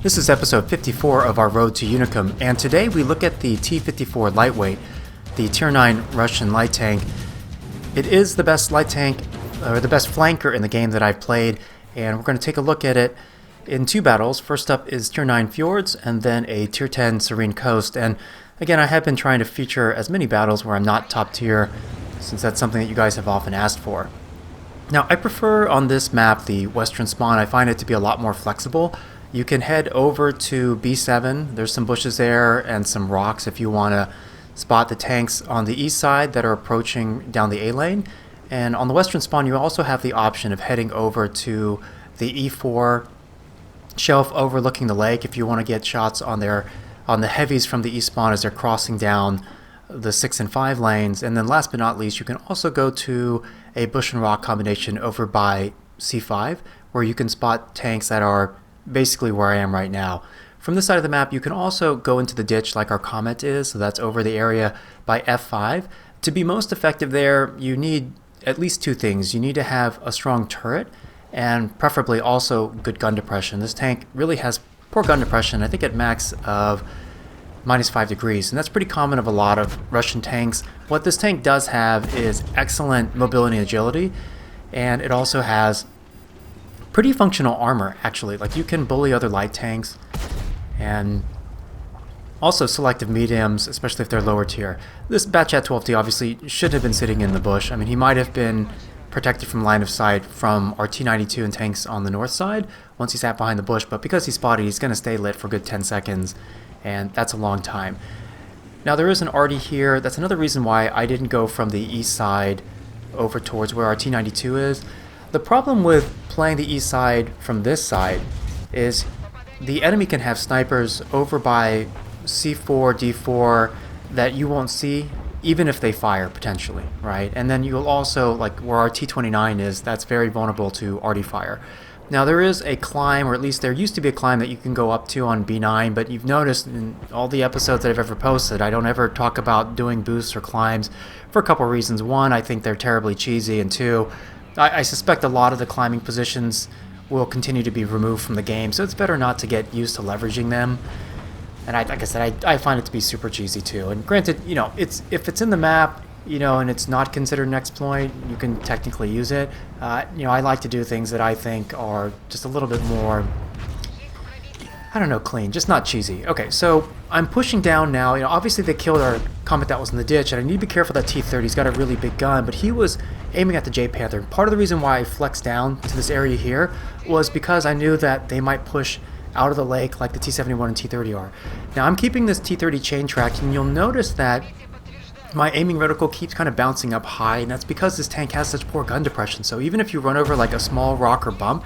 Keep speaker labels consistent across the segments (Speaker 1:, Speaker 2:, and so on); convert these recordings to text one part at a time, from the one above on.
Speaker 1: This is episode 54 of our Road to Unicum, and today we look at the T-54 lightweight, the Tier 9 Russian light tank. It is the best light tank, or the best flanker in the game that I've played, and we're going to take a look at it in two battles. First up is Tier 9 Fjords, and then a Tier 10 Serene Coast. And again, I have been trying to feature as many battles where I'm not top tier, since that's something that you guys have often asked for. Now, I prefer on this map the western spawn. I find it to be a lot more flexible. You can head over to B7. There's some bushes there and some rocks if you want to spot the tanks on the east side that are approaching down the A lane. And on the western spawn, you also have the option of heading over to the E4 shelf overlooking the lake if you want to get shots on the heavies from the east spawn as they're crossing down the 6 and 5 lanes. And then last but not least, you can also go to a bush and rock combination over by C5 where you can spot tanks that are basically where I am right now. From this side of the map, you can also go into the ditch like our Comet is, so that's over the area by F5. To be most effective there, you need at least two things. You need to have a strong turret and preferably also good gun depression. This tank really has poor gun depression, I think at max of -5 degrees, and that's pretty common of a lot of Russian tanks. What this tank does have is excellent mobility and agility, and it also has pretty functional armor, actually. Like, you can bully other light tanks, and also selective mediums, especially if they're lower tier. This Batchat 12T obviously should have been sitting in the bush. I mean, he might have been protected from line of sight from our T-92 and tanks on the north side once he sat behind the bush, but because he's spotted, he's going to stay lit for a good 10 seconds, and that's a long time. Now, there is an arty here. That's another reason why I didn't go from the east side over towards where our T-92 is. The problem with playing the east side from this side is the enemy can have snipers over by C4, D4 that you won't see even if they fire potentially, right? And then you'll also, like where our T-29 is, that's very vulnerable to arty fire. Now, there is a climb, or at least there used to be a climb that you can go up to on B9, but you've noticed in all the episodes that I've ever posted, I don't ever talk about doing boosts or climbs for a couple of reasons. One, I think they're terribly cheesy, and two, I suspect a lot of the climbing positions will continue to be removed from the game, so it's better not to get used to leveraging them. And like I said, I find it to be super cheesy too. And granted, you know, if it's in the map, you know, and it's not considered an exploit, you can technically use it. You know, I like to do things that I think are just a little bit more, I don't know, clean, just not cheesy. Okay, so I'm pushing down now. You know, obviously they killed our Comet that was in the ditch, and I need to be careful that T-30. He's got a really big gun, but he was aiming at the J-Panther. Part of the reason why I flexed down to this area here was because I knew that they might push out of the lake like the T-71 and T-30 are. Now, I'm keeping this T-30 chain tracked, and you'll notice that my aiming reticle keeps kind of bouncing up high, and that's because this tank has such poor gun depression. So even if you run over like a small rock or bump,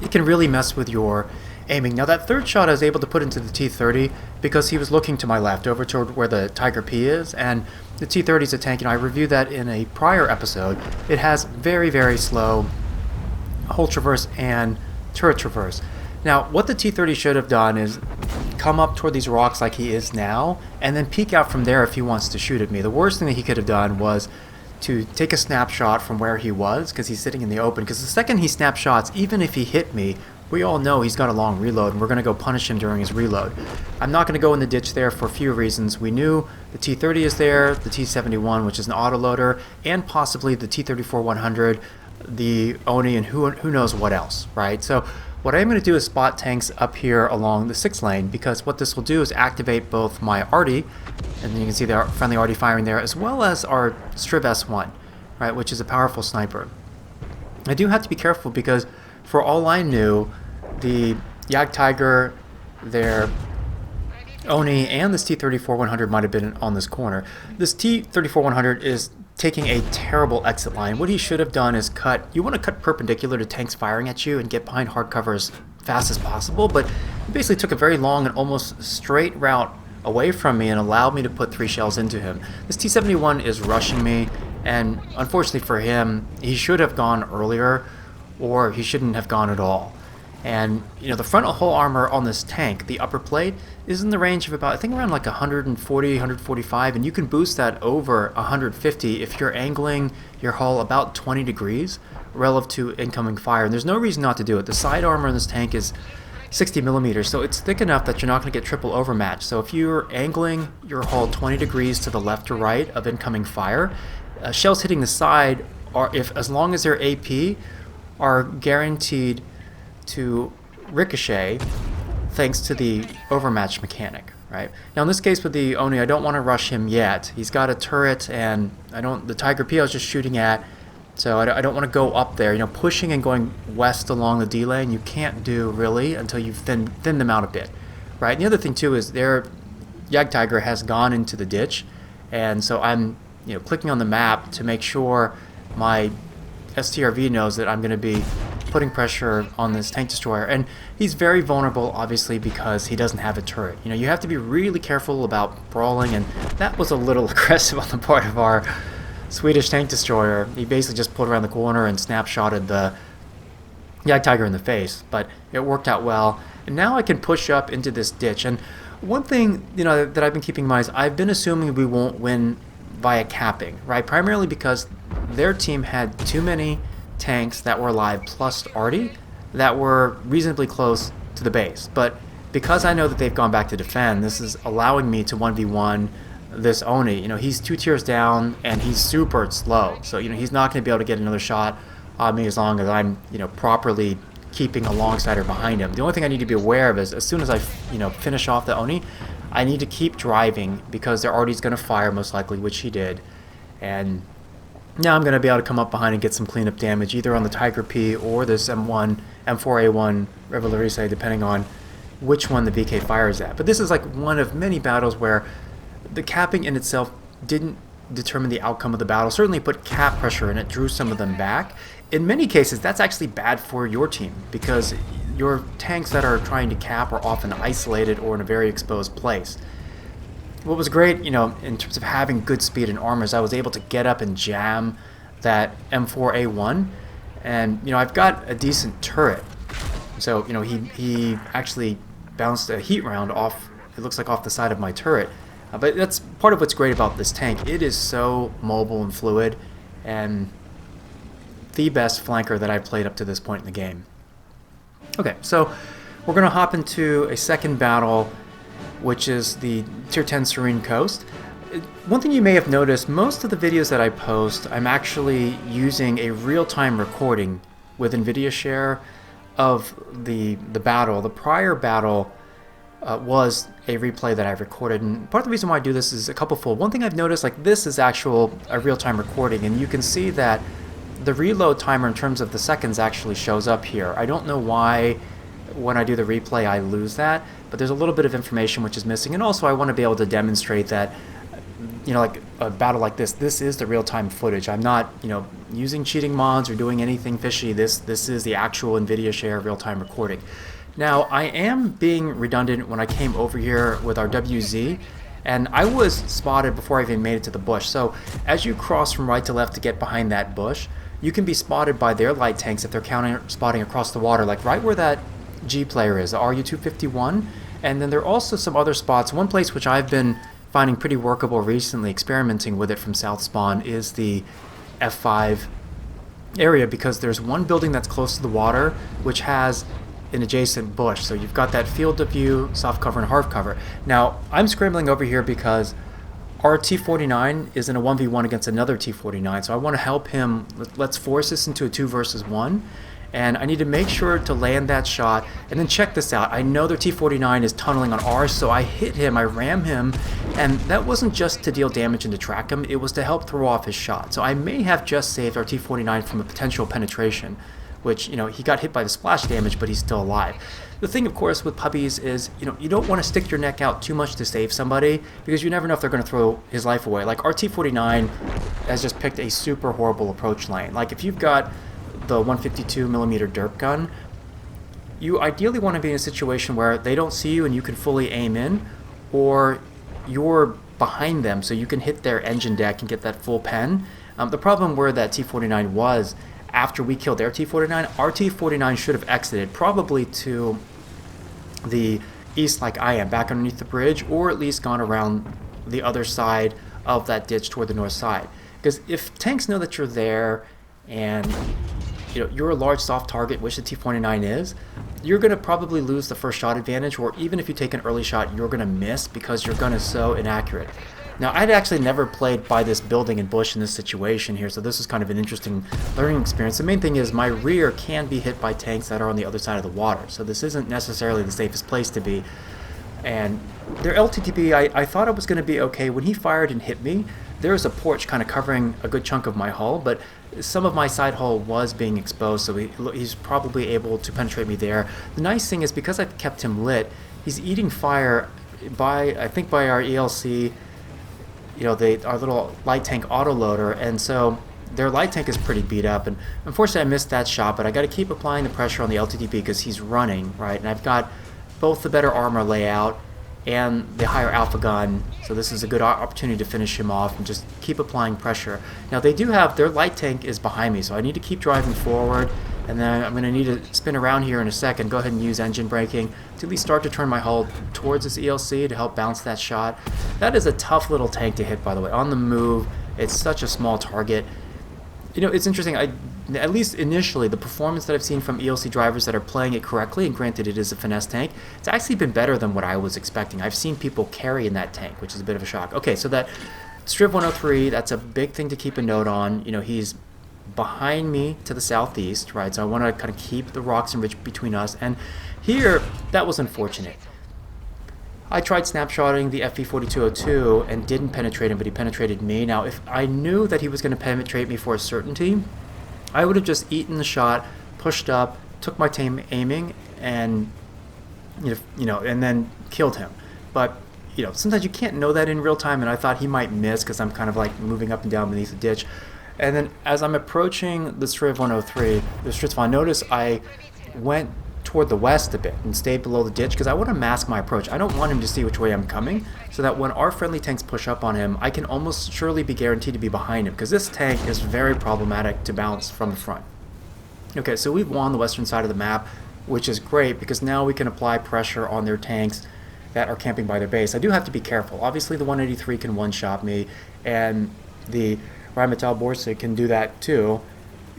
Speaker 1: it can really mess with your aiming. Now, that third shot I was able to put into the T-30 because he was looking to my left over toward where the Tiger P is, and the T-30 is a tank, and I reviewed that in a prior episode. It has very, very slow hull traverse and turret traverse. Now, what the T-30 should have done is come up toward these rocks like he is now, and then peek out from there if he wants to shoot at me. The worst thing that he could have done was to take a snapshot from where he was, because he's sitting in the open, because the second he snapshots, even if he hit me, we all know he's got a long reload, and we're going to go punish him during his reload. I'm not going to go in the ditch there for a few reasons. We knew the T-30 is there, the T-71, which is an autoloader, and possibly the T-34-100, the Oni, and who knows what else, right? So what I'm going to do is spot tanks up here along the 6 lane, because what this will do is activate both my arty, and you can see the friendly arty firing there, as well as our Striv S1, right, which is a powerful sniper. I do have to be careful because for all I knew, the Jagdtiger, their Oni, and this T-34-100 might have been on this corner. This T-34-100 is taking a terrible exit line. What he should have done is you want to cut perpendicular to tanks firing at you and get behind hard cover as fast as possible, but he basically took a very long and almost straight route away from me and allowed me to put 3 shells into him. This T-71 is rushing me, and unfortunately for him, he should have gone earlier, or he shouldn't have gone at all. And, you know, the frontal hull armor on this tank, the upper plate, is in the range of about, I think, around like 140, 145, and you can boost that over 150 if you're angling your hull about 20 degrees relative to incoming fire. And there's no reason not to do it. The side armor in this tank is 60 millimeters, so it's thick enough that you're not going to get triple overmatch. So if you're angling your hull 20 degrees to the left or right of incoming fire, shells hitting the side are, as long as they're AP, are guaranteed to ricochet thanks to the overmatch mechanic. Right? Now in this case with the Oni, I don't want to rush him yet. He's got a turret, and the Tiger P I was just shooting at, so I don't want to go up there. You know, pushing and going west along the D lane you can't do really until you've thinned them out a bit, right? And the other thing too is their Jagdtiger has gone into the ditch, and so I'm clicking on the map to make sure my STRV knows that I'm going to be putting pressure on this tank destroyer. And he's very vulnerable, obviously, because he doesn't have a turret. You have to be really careful about brawling, and that was a little aggressive on the part of our Swedish tank destroyer. He basically just pulled around the corner and snapshotted the Jagdtiger in the face, but it worked out well. And now I can push up into this ditch. And one thing that I've been keeping in mind is I've been assuming we won't win via capping, right? Primarily because their team had too many tanks that were alive plus Artie that were reasonably close to the base. But because I know that they've gone back to defend, this is allowing me to 1v1 this Oni. He's 2 tiers down and he's super slow, so he's not going to be able to get another shot on me as long as I'm properly keeping alongside or behind him. The only thing I need to be aware of is as soon as I finish off the Oni, I need to keep driving because their Artie's going to fire most likely, which he did. And now I'm going to be able to come up behind and get some cleanup damage either on the Tiger P or this M4A1 Revelarice, depending on which one the VK fires at. But this is like one of many battles where the capping in itself didn't determine the outcome of the battle. Certainly put cap pressure and it drew some of them back. In many cases, that's actually bad for your team because your tanks that are trying to cap are often isolated or in a very exposed place. What was great, in terms of having good speed and armor is I was able to get up and jam that M4A1, and I've got a decent turret. So he actually bounced a heat round off. It looks like off the side of my turret. But that's part of what's great about this tank. It is so mobile and fluid, and the best flanker that I've played up to this point in the game. Okay, so we're going to hop into a second battle, which is the Tier 10 Serene Coast. One thing you may have noticed, most of the videos that I post, I'm actually using a real-time recording with NVIDIA Share of the battle. The prior battle was a replay that I recorded, and part of the reason why I do this is a couple-fold. One thing I've noticed, like this is a real-time recording, and you can see that the reload timer in terms of the seconds actually shows up here. I don't know why when I do the replay I lose that, but there's a little bit of information which is missing. And also I want to be able to demonstrate that like a battle like this is the real-time footage. I'm not using cheating mods or doing anything fishy. This is the actual NVIDIA Share real-time recording. Now I am being redundant when I came over here with our WZ, and I was spotted before I even made it to the bush. So as you cross from right to left to get behind that bush, you can be spotted by their light tanks if they're counter spotting across the water, like right where that G player is, the RU-251. And then there are also some other spots. One place which I've been finding pretty workable recently, experimenting with it from South Spawn, is the F5 area, because there's one building that's close to the water which has an adjacent bush. So you've got that field of view, soft cover, and hard cover. Now, I'm scrambling over here because our T-49 is in a 1v1 against another T-49, so I want to help him. Let's force this into a 2 versus 1. And I need to make sure to land that shot. And then check this out. I know their T-49 is tunneling on ours, so I hit him, I ram him, and that wasn't just to deal damage and to track him, it was to help throw off his shot. So I may have just saved our T-49 from a potential penetration, which, he got hit by the splash damage, but he's still alive. The thing, of course, with puppies is, you don't want to stick your neck out too much to save somebody, because you never know if they're going to throw his life away. Like, our T-49 has just picked a super horrible approach lane. Like, if you've got the 152mm derp gun, you ideally want to be in a situation where they don't see you and you can fully aim in, or you're behind them so you can hit their engine deck and get that full pen. The problem where that T-49 was, after we killed their T-49, our T-49 should have exited probably to the east like I am, back underneath the bridge, or at least gone around the other side of that ditch toward the north side. Because if tanks know that you're there and you're a large soft target, which the T-49 is, you're going to probably lose the first shot advantage, or even if you take an early shot, you're going to miss because you're going to so inaccurate. Now, I'd actually never played by this building and bush in this situation here, so this is kind of an interesting learning experience. The main thing is my rear can be hit by tanks that are on the other side of the water, so this isn't necessarily the safest place to be. And their LTTB, I thought it was going to be okay. When he fired and hit me, there was a porch kind of covering a good chunk of my hull, but some of my side hull was being exposed, so he's probably able to penetrate me there. The nice thing is, because I've kept him lit, he's eating fire by, I think, by our ELC, our little light tank autoloader, and so their light tank is pretty beat up. And unfortunately, I missed that shot, but I got to keep applying the pressure on the LTTB because he's running, right? And I've got both the better armor layout and the higher alpha gun, so this is a good opportunity to finish him off and just keep applying pressure. Now, they do have, their light tank is behind me, so I need to keep driving forward, and then I'm going to need to spin around here in a second, go ahead and use engine braking to at least start to turn my hull towards this ELC to help bounce that shot. That is a tough little tank to hit, by the way. On the move, it's such a small target. It's interesting, at least initially, the performance that I've seen from ELC drivers that are playing it correctly, and granted it is a finesse tank, it's actually been better than what I was expecting. I've seen people carry in that tank, which is a bit of a shock. Okay, so that Striv 103, that's a big thing to keep a note on. He's behind me to the southeast, right? So I want to kind of keep the rocks and ridge between us. And here, that was unfortunate. I tried snapshotting the FV-4202 and didn't penetrate him, but he penetrated me. Now, if I knew that he was going to penetrate me for a certainty, I would have just eaten the shot, pushed up, took my time aiming, and and then killed him. But sometimes you can't know that in real time, and I thought he might miss because I'm kind of like moving up and down beneath the ditch. And then as I'm approaching the Striv 103, the Striv, notice I went toward the west a bit and stayed below the ditch because I want to mask my approach. I don't want him to see which way I'm coming, so that when our friendly tanks push up on him, I can almost surely be guaranteed to be behind him, because this tank is very problematic to bounce from the front. Okay, so we've won the western side of the map, which is great because now we can apply pressure on their tanks that are camping by their base. I do have to be careful. Obviously the 183 can one-shot me, and the Rheinmetall Borsig can do that too.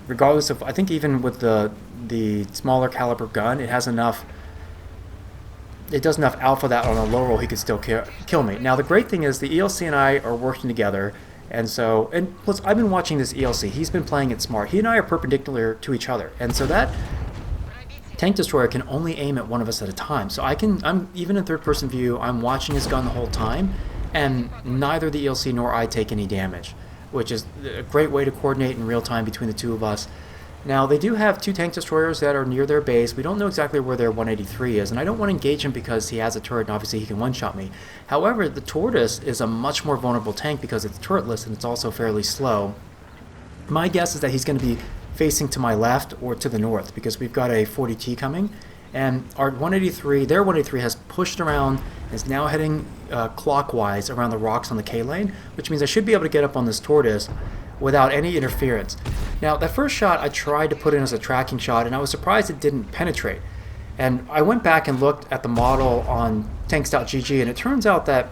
Speaker 1: Regardless of, I think even with the smaller caliber gun, it does enough alpha that on a low roll he could still kill me. Now the great thing is the ELC and I are working together, and plus I've been watching this ELC. He's been playing it smart. He and I are perpendicular to each other, and so that tank destroyer can only aim at one of us at a time. So I'm even in third person view, I'm watching his gun the whole time, and neither the ELC nor I take any damage, which is a great way to coordinate in real time between the two of us. Now, they do have two tank destroyers that are near their base. We don't know exactly where their 183 is, and I don't want to engage him because he has a turret, and obviously he can one-shot me. However, the Tortoise is a much more vulnerable tank because it's turretless and it's also fairly slow. My guess is that he's going to be facing to my left or to the north because we've got a 40T coming, and our 183, their 183 has pushed around, is now heading clockwise around the rocks on the K lane, which means I should be able to get up on this Tortoise without any interference. Now, that first shot I tried to put in as a tracking shot, and I was surprised it didn't penetrate. And I went back and looked at the model on tanks.gg, and it turns out that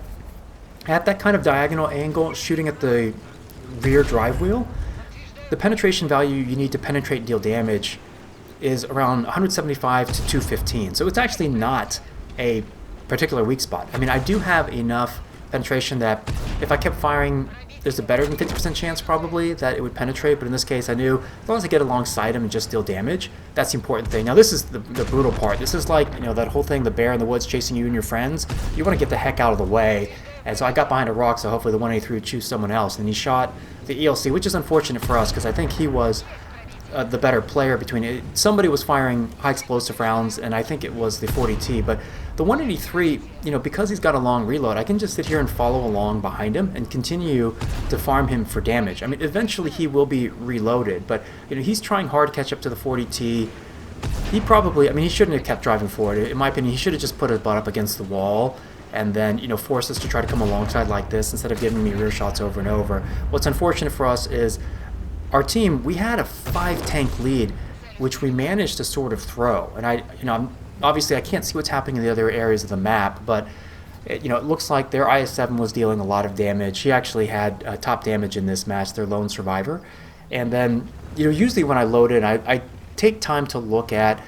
Speaker 1: at that kind of diagonal angle, shooting at the rear drive wheel, the penetration value you need to penetrate and deal damage is around 175 to 215. So it's actually not a particular weak spot. I mean, I do have enough penetration that if I kept firing, there's a better than 50% chance probably that it would penetrate, but in this case I knew as long as I get alongside him and just deal damage, that's the important thing. Now this is the brutal part. This is like, that whole thing, the bear in the woods chasing you and your friends. You want to get the heck out of the way. And so I got behind a rock, so hopefully the 183 would choose someone else, and he shot the ELC, which is unfortunate for us because I think he was the better player between it. Somebody was firing high explosive rounds, and I think it was the 40T, but the 183, because he's got a long reload, I can just sit here and follow along behind him and continue to farm him for damage. I mean, eventually he will be reloaded, but he's trying hard to catch up to the 40T. He probably, he shouldn't have kept driving forward. In my opinion, he should have just put his butt up against the wall and then, force us to try to come alongside like this instead of giving me rear shots over and over. What's unfortunate for us is our team, we had a 5-tank lead, which we managed to sort of throw. And obviously I can't see what's happening in the other areas of the map, but it looks like their IS-7 was dealing a lot of damage. He actually had top damage in this match, their lone survivor. And then, usually when I load in, I take time to look at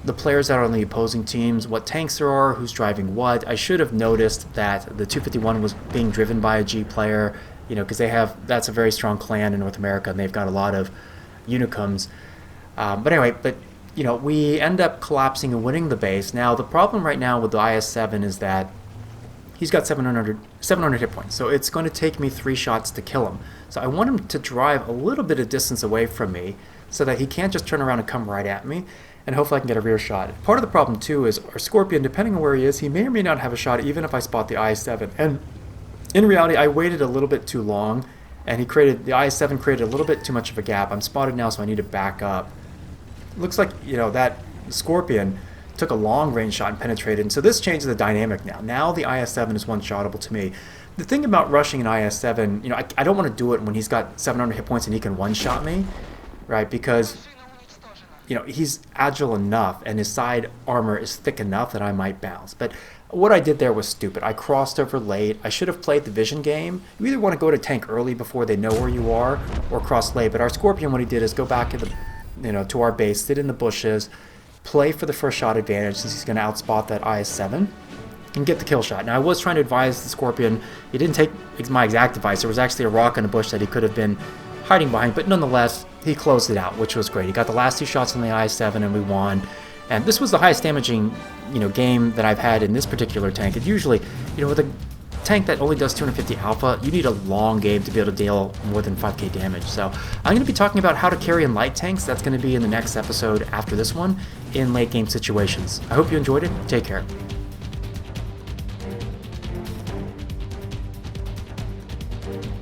Speaker 1: the players that are on the opposing teams, what tanks there are, who's driving what. I should have noticed that the 251 was being driven by a G player, you know, because that's a very strong clan in North America, and they've got a lot of Unicums. But anyway, you know, we end up collapsing and winning the base. Now, the problem right now with the IS-7 is that he's got 700 hit points, so it's going to take me 3 shots to kill him. So I want him to drive a little bit of distance away from me so that he can't just turn around and come right at me, and hopefully I can get a rear shot. Part of the problem too is our Scorpion, depending on where he is, he may or may not have a shot even if I spot the IS-7. And in reality, I waited a little bit too long, and the IS-7 created a little bit too much of a gap. I'm spotted now, so I need to back up. Looks like, you know, that Scorpion took a long range shot and penetrated, and so this changes the dynamic now. Now the IS-7 is one-shotable to me. The thing about rushing an IS-7, you know, I don't want to do it when he's got 700 hit points and he can one-shot me, right? Because, you know, he's agile enough and his side armor is thick enough that I might bounce. But what I did there was stupid. I crossed over late. I should have played the vision game. You either want to go to tank early before they know where you are, or cross late. But our Scorpion, what he did is go back to our base, sit in the bushes, play for the first shot advantage since he's going to outspot that IS-7 and get the kill shot. Now, I was trying to advise the Scorpion. He didn't take my exact advice. There was actually a rock in a bush that he could have been hiding behind, but nonetheless, he closed it out, which was great. He got the last 2 shots on the IS-7 and we won. And this was the highest damaging, you know, game that I've had in this particular tank. And usually, you know, with a tank that only does 250 alpha, you need a long game to be able to deal more than 5k damage. So I'm going to be talking about how to carry in light tanks. That's going to be in the next episode after this one in late game situations. I hope you enjoyed it. Take care.